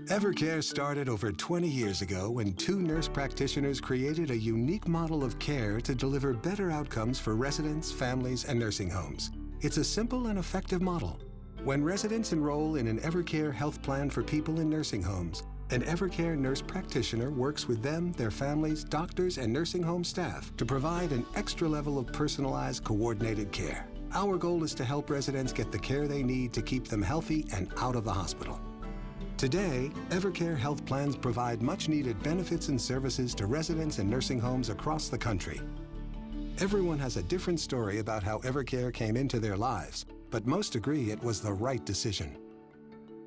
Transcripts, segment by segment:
Evercare started over 20 years ago when two nurse practitioners created a unique model of care to deliver better outcomes for residents, families, and nursing homes. It's a simple and effective model. When residents enroll in an Evercare health plan for people in nursing homes, an Evercare nurse practitioner works with them, their families, doctors, and nursing home staff to provide an extra level of personalized, coordinated care. Our goal is to help residents get the care they need to keep them healthy and out of the hospital. Today, Evercare health plans provide much-needed benefits and services to residents and nursing homes across the country. Everyone has a different story about how Evercare came into their lives, but most agree it was the right decision.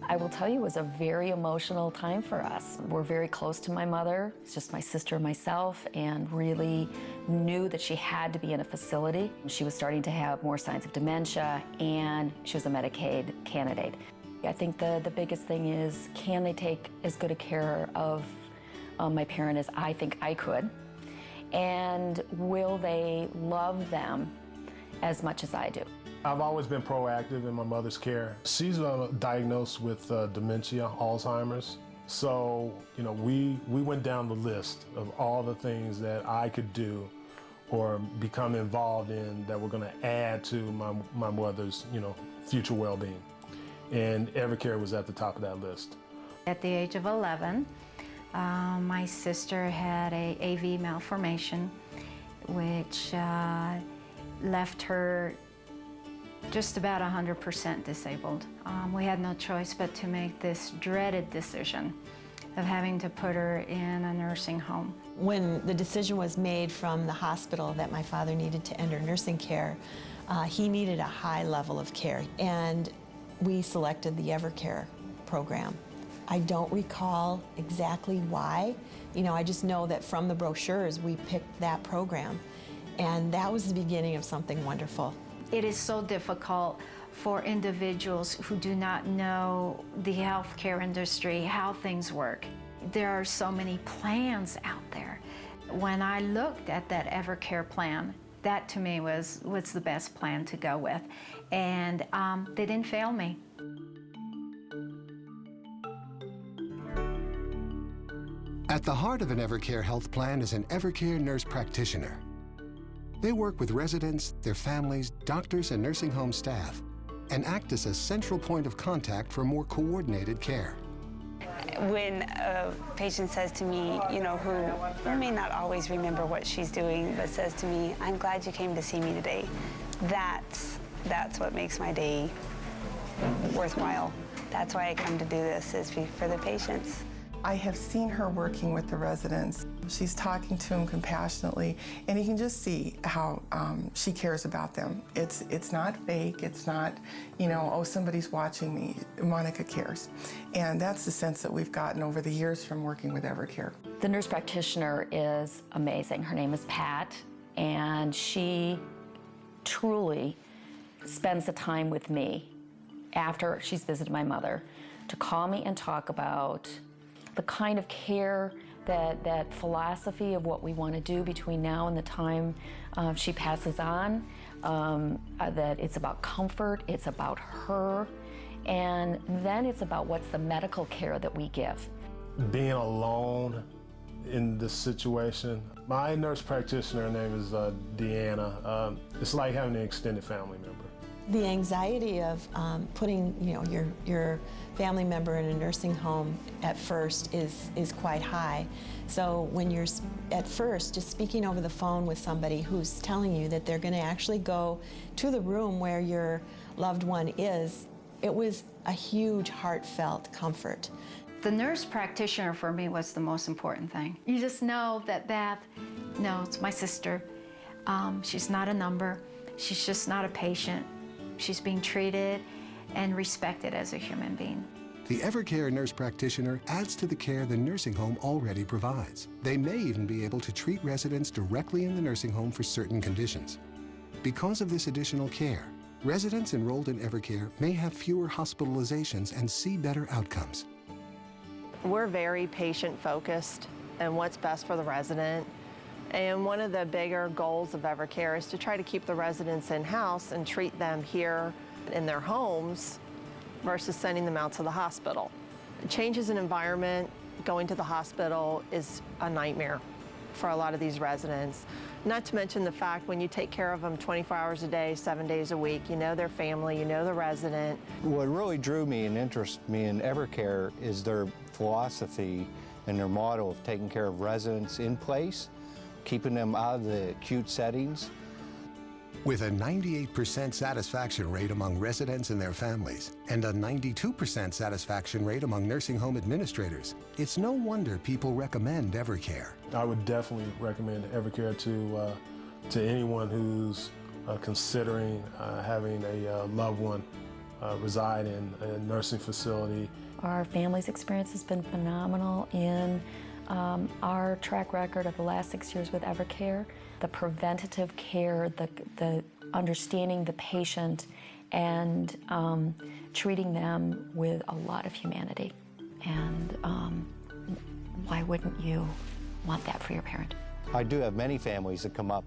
I will tell you, it was a very emotional time for us. We're very close to my mother. It's just my sister and myself, and really knew that she had to be in a facility. She was starting to have more signs of dementia, and she was a Medicaid candidate. I think the biggest thing is, can they take as good a care of my parent as I think I could? And will they love them as much as I do? I've always been proactive in my mother's care. She's diagnosed with dementia, Alzheimer's. So, we went down the list of all the things that I could do or become involved in that were going to add to my mother's, future well-being. And Evercare was at the top of that list. At the age of 11, my sister had a AV malformation, which left her just about 100% disabled. We had no choice but to make this dreaded decision of having to put her in a nursing home. When the decision was made from the hospital that my father needed to enter nursing care, he needed a high level of care, and we selected the Evercare program. I don't recall exactly why. I just know that from the brochures we picked that program, and that was the beginning of something wonderful. It is so difficult for individuals who do not know the healthcare industry, how things work. There are so many plans out there. When I looked at that Evercare plan, that to me was the best plan to go with. And they didn't fail me. At the heart of an Evercare health plan is an Evercare nurse practitioner. They work with residents, their families, doctors, and nursing home staff, and act as a central point of contact for more coordinated care. When a patient says to me, who may not always remember what she's doing, but says to me, "I'm glad you came to see me today," that's what makes my day worthwhile. That's why I come to do this, is for the patients. I have seen her working with the residents. She's talking to them compassionately, and you can just see how she cares about them. It's not fake. It's not, oh, somebody's watching me. Monica cares. And that's the sense that we've gotten over the years from working with Evercare. The nurse practitioner is amazing. Her name is Pat, and she truly spends the time with me after she's visited my mother to call me and talk about the kind of care, that philosophy of what we want to do between now and the time she passes on, that it's about comfort, it's about her, and then it's about what's the medical care that we give. Being alone in this situation, my nurse practitioner, her name is Deanna. It's like having an extended family member. The anxiety of putting your family member in a nursing home at first is quite high. So when you're at first just speaking over the phone with somebody who's telling you that they're going to actually go to the room where your loved one is, it was a huge heartfelt comfort. The nurse practitioner for me was the most important thing. You just know that Beth knows my sister. She's not a number. She's just not a patient. She's being treated and respected as a human being. The Evercare nurse practitioner adds to the care the nursing home already provides. They may even be able to treat residents directly in the nursing home for certain conditions. Because of this additional care, residents enrolled in Evercare may have fewer hospitalizations and see better outcomes. We're very patient-focused and what's best for the resident. And one of the bigger goals of Evercare is to try to keep the residents in-house and treat them here in their homes versus sending them out to the hospital. Changes in environment, going to the hospital is a nightmare for a lot of these residents. Not to mention the fact when you take care of them 24 hours a day, 7 days a week, you know their family, you know the resident. What really drew me and interested me in Evercare is their philosophy and their motto of taking care of residents in place, keeping them out of the acute settings. With a 98% satisfaction rate among residents and their families, and a 92% satisfaction rate among nursing home administrators, it's no wonder people recommend Evercare. I would definitely recommend Evercare to anyone who's considering having a loved one reside in a nursing facility. Our family's experience has been phenomenal in our track record of the last 6 years with Evercare. The preventative care, the understanding the patient, and treating them with a lot of humanity. And why wouldn't you want that for your parent? I do have many families that come up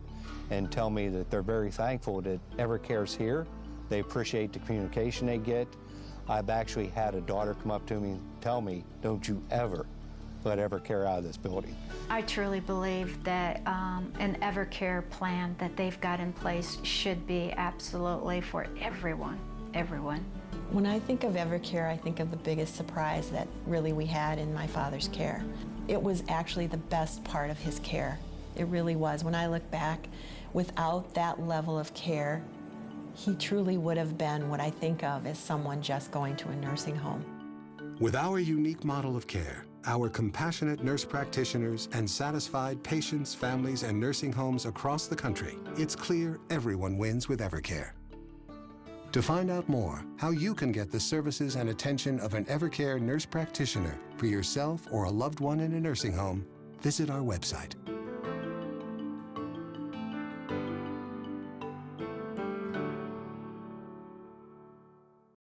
and tell me that they're very thankful that Evercare's here. They appreciate the communication they get. I've actually had a daughter come up to me and tell me, don't you ever let Evercare out of this building. I truly believe that an Evercare plan that they've got in place should be absolutely for everyone. When I think of Evercare, I think of the biggest surprise that really we had in my father's care. It was actually the best part of his care. It really was. When I look back, without that level of care, he truly would have been what I think of as someone just going to a nursing home. With our unique model of care, our compassionate nurse practitioners, and satisfied patients, families, and nursing homes across the country, it's clear everyone wins with Evercare. To find out more how you can get the services and attention of an Evercare nurse practitioner for yourself or a loved one in a nursing home, visit our website.